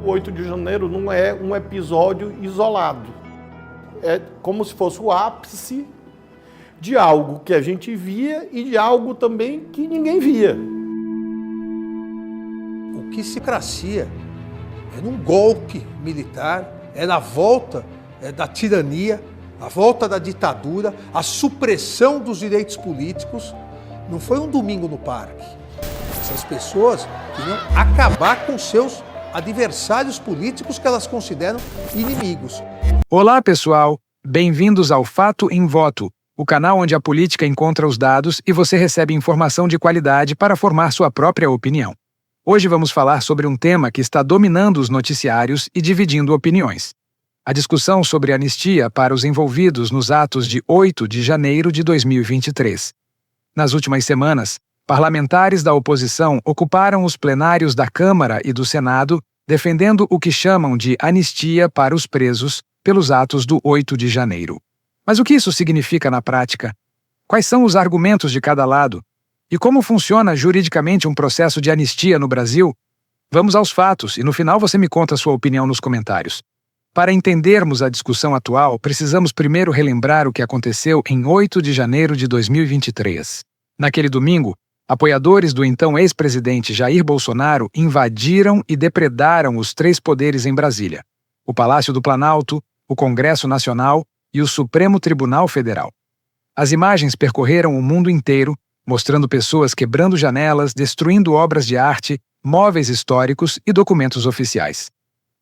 O 8 de janeiro não é um episódio isolado. É como se fosse o ápice de algo que a gente via e de algo também que ninguém via. O que se cracia é num golpe militar, é na volta da tirania, a volta da ditadura, a supressão dos direitos políticos. Não foi um domingo no parque. Essas pessoas queriam acabar com seus adversários políticos que elas consideram inimigos. Olá, pessoal! Bem-vindos ao Fato em Voto, o canal onde a política encontra os dados e você recebe informação de qualidade para formar sua própria opinião. Hoje vamos falar sobre um tema que está dominando os noticiários e dividindo opiniões. A discussão sobre anistia para os envolvidos nos atos de 8 de janeiro de 2023. Nas últimas semanas, parlamentares da oposição ocuparam os plenários da Câmara e do Senado defendendo o que chamam de anistia para os presos pelos atos do 8 de janeiro. Mas o que isso significa na prática? Quais são os argumentos de cada lado? E como funciona juridicamente um processo de anistia no Brasil? Vamos aos fatos e no final você me conta a sua opinião nos comentários. Para entendermos a discussão atual, precisamos primeiro relembrar o que aconteceu em 8 de janeiro de 2023. Naquele domingo, apoiadores do então ex-presidente Jair Bolsonaro invadiram e depredaram os três poderes em Brasília: o Palácio do Planalto, o Congresso Nacional e o Supremo Tribunal Federal. As imagens percorreram o mundo inteiro, mostrando pessoas quebrando janelas, destruindo obras de arte, móveis históricos e documentos oficiais.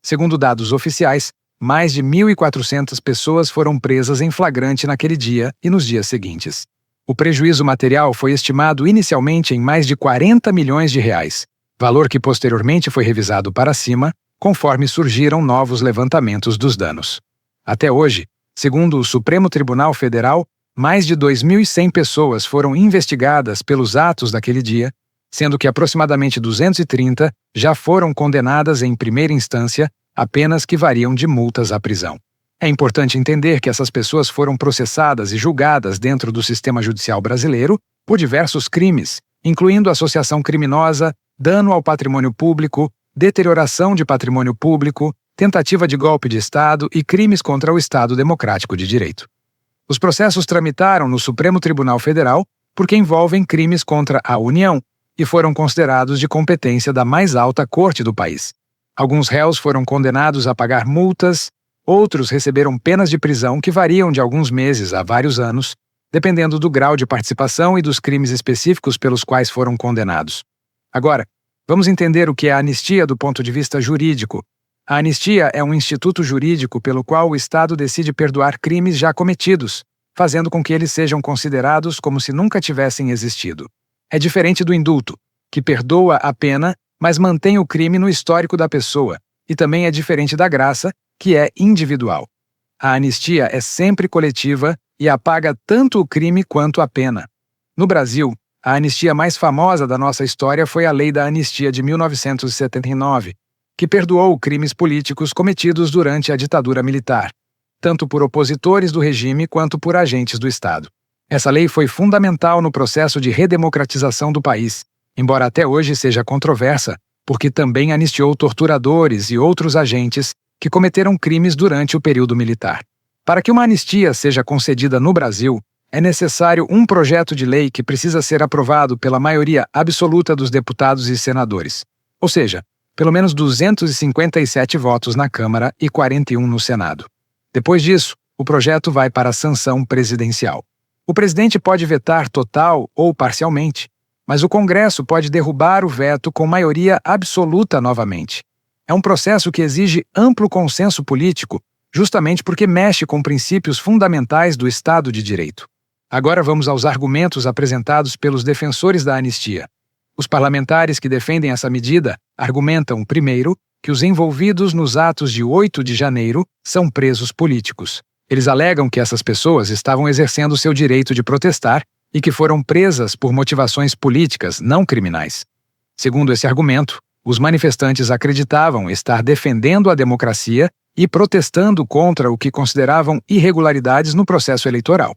Segundo dados oficiais, mais de 1.400 pessoas foram presas em flagrante naquele dia e nos dias seguintes. O prejuízo material foi estimado inicialmente em mais de 40 milhões de reais, valor que posteriormente foi revisado para cima, conforme surgiram novos levantamentos dos danos. Até hoje, segundo o Supremo Tribunal Federal, mais de 2.100 pessoas foram investigadas pelos atos daquele dia, sendo que aproximadamente 230 já foram condenadas em primeira instância a penas que variam de multas à prisão. É importante entender que essas pessoas foram processadas e julgadas dentro do sistema judicial brasileiro por diversos crimes, incluindo associação criminosa, dano ao patrimônio público, deterioração de patrimônio público, tentativa de golpe de Estado e crimes contra o Estado Democrático de Direito. Os processos tramitaram no Supremo Tribunal Federal porque envolvem crimes contra a União e foram considerados de competência da mais alta corte do país. Alguns réus foram condenados a pagar multas, outros receberam penas de prisão que variam de alguns meses a vários anos, dependendo do grau de participação e dos crimes específicos pelos quais foram condenados. Agora, vamos entender o que é a anistia do ponto de vista jurídico. A anistia é um instituto jurídico pelo qual o Estado decide perdoar crimes já cometidos, fazendo com que eles sejam considerados como se nunca tivessem existido. É diferente do indulto, que perdoa a pena, mas mantém o crime no histórico da pessoa, e também é diferente da graça, que é individual. A anistia é sempre coletiva e apaga tanto o crime quanto a pena. No Brasil, a anistia mais famosa da nossa história foi a Lei da Anistia de 1979, que perdoou crimes políticos cometidos durante a ditadura militar, tanto por opositores do regime quanto por agentes do Estado. Essa lei foi fundamental no processo de redemocratização do país, embora até hoje seja controversa, porque também anistiou torturadores e outros agentes que cometeram crimes durante o período militar. Para que uma anistia seja concedida no Brasil, é necessário um projeto de lei que precisa ser aprovado pela maioria absoluta dos deputados e senadores, ou seja, pelo menos 257 votos na Câmara e 41 no Senado. Depois disso, o projeto vai para a sanção presidencial. O presidente pode vetar total ou parcialmente, mas o Congresso pode derrubar o veto com maioria absoluta novamente. É um processo que exige amplo consenso político, justamente porque mexe com princípios fundamentais do Estado de Direito. Agora vamos aos argumentos apresentados pelos defensores da anistia. Os parlamentares que defendem essa medida argumentam, primeiro, que os envolvidos nos atos de 8 de janeiro são presos políticos. Eles alegam que essas pessoas estavam exercendo seu direito de protestar e que foram presas por motivações políticas, não criminais. Segundo esse argumento, os manifestantes acreditavam estar defendendo a democracia e protestando contra o que consideravam irregularidades no processo eleitoral.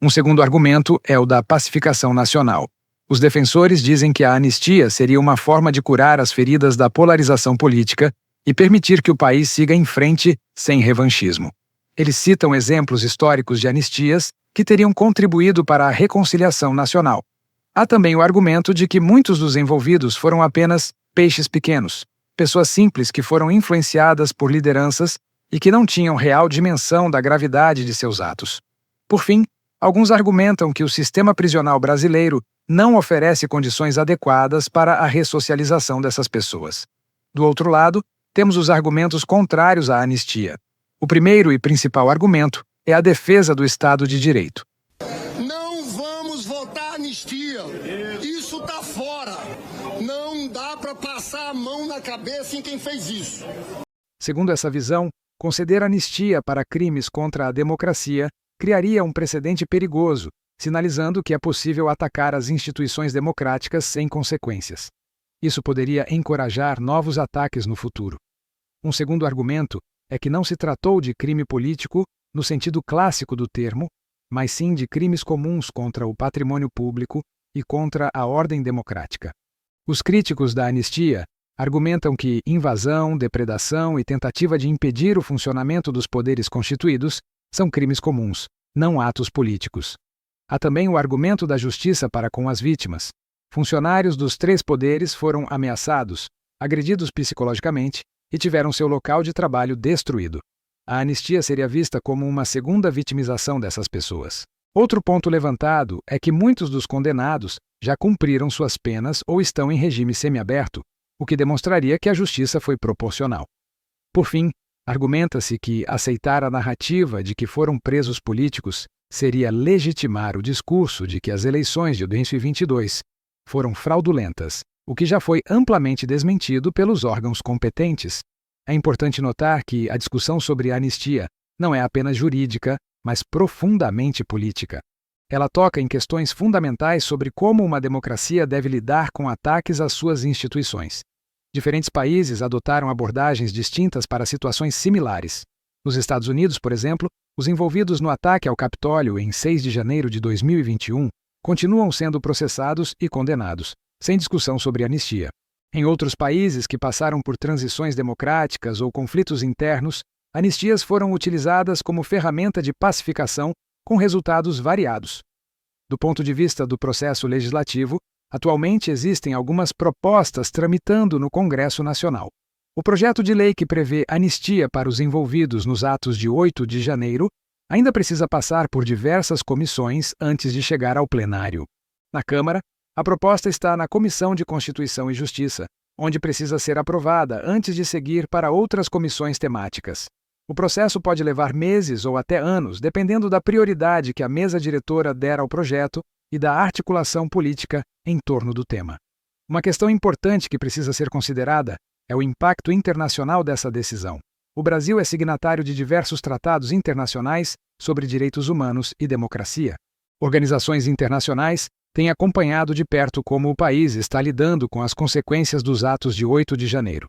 Um segundo argumento é o da pacificação nacional. Os defensores dizem que a anistia seria uma forma de curar as feridas da polarização política e permitir que o país siga em frente sem revanchismo. Eles citam exemplos históricos de anistias que teriam contribuído para a reconciliação nacional. Há também o argumento de que muitos dos envolvidos foram apenas peixes pequenos, pessoas simples que foram influenciadas por lideranças e que não tinham real dimensão da gravidade de seus atos. Por fim, alguns argumentam que o sistema prisional brasileiro não oferece condições adequadas para a ressocialização dessas pessoas. Do outro lado, temos os argumentos contrários à anistia. O primeiro e principal argumento é a defesa do Estado de Direito. Não vamos votar anistia. Isso tá fora. Não dá para passar a mão na cabeça em quem fez isso. Segundo essa visão, conceder anistia para crimes contra a democracia criaria um precedente perigoso, sinalizando que é possível atacar as instituições democráticas sem consequências. Isso poderia encorajar novos ataques no futuro. Um segundo argumento é que não se tratou de crime político no sentido clássico do termo, mas sim de crimes comuns contra o patrimônio público e contra a ordem democrática. Os críticos da anistia argumentam que invasão, depredação e tentativa de impedir o funcionamento dos poderes constituídos são crimes comuns, não atos políticos. Há também o argumento da justiça para com as vítimas. Funcionários dos três poderes foram ameaçados, agredidos psicologicamente e tiveram seu local de trabalho destruído. A anistia seria vista como uma segunda vitimização dessas pessoas. Outro ponto levantado é que muitos dos condenados já cumpriram suas penas ou estão em regime semiaberto, o que demonstraria que a justiça foi proporcional. Por fim, argumenta-se que aceitar a narrativa de que foram presos políticos seria legitimar o discurso de que as eleições de 2022 foram fraudulentas, o que já foi amplamente desmentido pelos órgãos competentes. É importante notar que a discussão sobre a anistia não é apenas jurídica, mas profundamente política. Ela toca em questões fundamentais sobre como uma democracia deve lidar com ataques às suas instituições. Diferentes países adotaram abordagens distintas para situações similares. Nos Estados Unidos, por exemplo, os envolvidos no ataque ao Capitólio em 6 de janeiro de 2021 continuam sendo processados e condenados, sem discussão sobre anistia. Em outros países que passaram por transições democráticas ou conflitos internos, anistias foram utilizadas como ferramenta de pacificação com resultados variados. Do ponto de vista do processo legislativo, atualmente existem algumas propostas tramitando no Congresso Nacional. O projeto de lei que prevê anistia para os envolvidos nos atos de 8 de janeiro ainda precisa passar por diversas comissões antes de chegar ao plenário. Na Câmara, a proposta está na Comissão de Constituição e Justiça, onde precisa ser aprovada antes de seguir para outras comissões temáticas. O processo pode levar meses ou até anos, dependendo da prioridade que a mesa diretora der ao projeto e da articulação política em torno do tema. Uma questão importante que precisa ser considerada é o impacto internacional dessa decisão. O Brasil é signatário de diversos tratados internacionais sobre direitos humanos e democracia. Organizações internacionais têm acompanhado de perto como o país está lidando com as consequências dos atos de 8 de janeiro.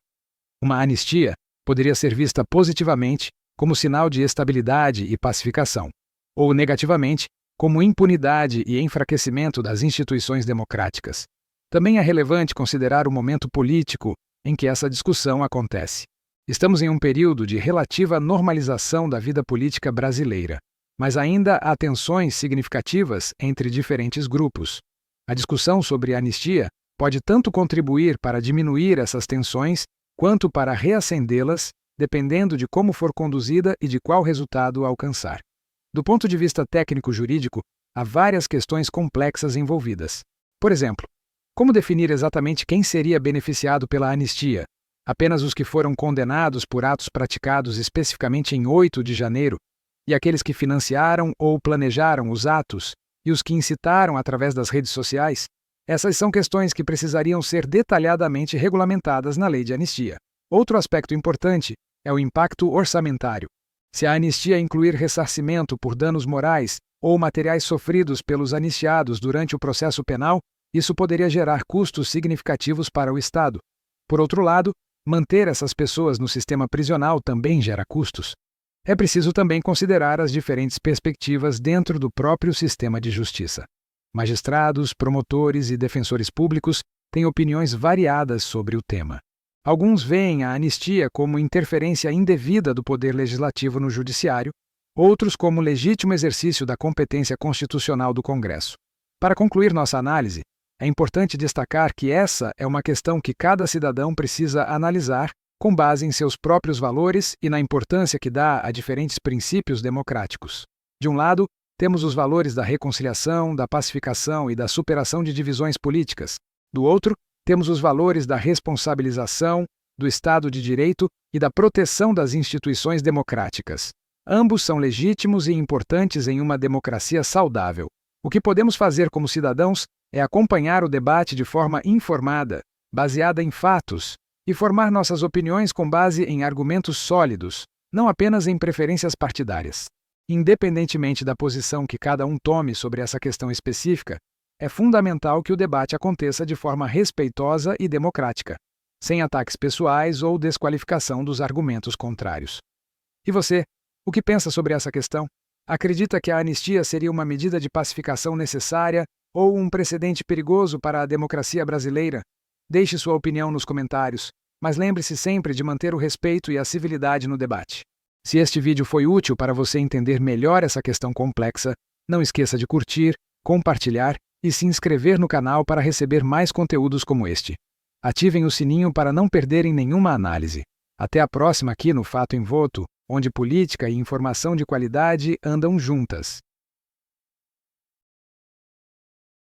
Uma anistia poderia ser vista positivamente como sinal de estabilidade e pacificação, ou negativamente como impunidade e enfraquecimento das instituições democráticas. Também é relevante considerar o momento político em que essa discussão acontece. Estamos em um período de relativa normalização da vida política brasileira, mas ainda há tensões significativas entre diferentes grupos. A discussão sobre a anistia pode tanto contribuir para diminuir essas tensões, quanto para reacendê-las, dependendo de como for conduzida e de qual resultado alcançar. Do ponto de vista técnico-jurídico, há várias questões complexas envolvidas. Por exemplo, como definir exatamente quem seria beneficiado pela anistia? Apenas os que foram condenados por atos praticados especificamente em 8 de janeiro, e aqueles que financiaram ou planejaram os atos, e os que incitaram através das redes sociais? Essas são questões que precisariam ser detalhadamente regulamentadas na lei de anistia. Outro aspecto importante é o impacto orçamentário. Se a anistia incluir ressarcimento por danos morais ou materiais sofridos pelos anistiados durante o processo penal, isso poderia gerar custos significativos para o Estado. Por outro lado, manter essas pessoas no sistema prisional também gera custos. É preciso também considerar as diferentes perspectivas dentro do próprio sistema de justiça. Magistrados, promotores e defensores públicos têm opiniões variadas sobre o tema. Alguns veem a anistia como interferência indevida do poder legislativo no judiciário, outros como legítimo exercício da competência constitucional do Congresso. Para concluir nossa análise, é importante destacar que essa é uma questão que cada cidadão precisa analisar com base em seus próprios valores e na importância que dá a diferentes princípios democráticos. De um lado, temos os valores da reconciliação, da pacificação e da superação de divisões políticas. Do outro, temos os valores da responsabilização, do Estado de Direito e da proteção das instituições democráticas. Ambos são legítimos e importantes em uma democracia saudável. O que podemos fazer como cidadãos é acompanhar o debate de forma informada, baseada em fatos, e formar nossas opiniões com base em argumentos sólidos, não apenas em preferências partidárias. Independentemente da posição que cada um tome sobre essa questão específica, é fundamental que o debate aconteça de forma respeitosa e democrática, sem ataques pessoais ou desqualificação dos argumentos contrários. E você, o que pensa sobre essa questão? Acredita que a anistia seria uma medida de pacificação necessária ou um precedente perigoso para a democracia brasileira? Deixe sua opinião nos comentários, mas lembre-se sempre de manter o respeito e a civilidade no debate. Se este vídeo foi útil para você entender melhor essa questão complexa, não esqueça de curtir, compartilhar e se inscrever no canal para receber mais conteúdos como este. Ativem o sininho para não perderem nenhuma análise. Até a próxima aqui no Fato em Voto, onde política e informação de qualidade andam juntas.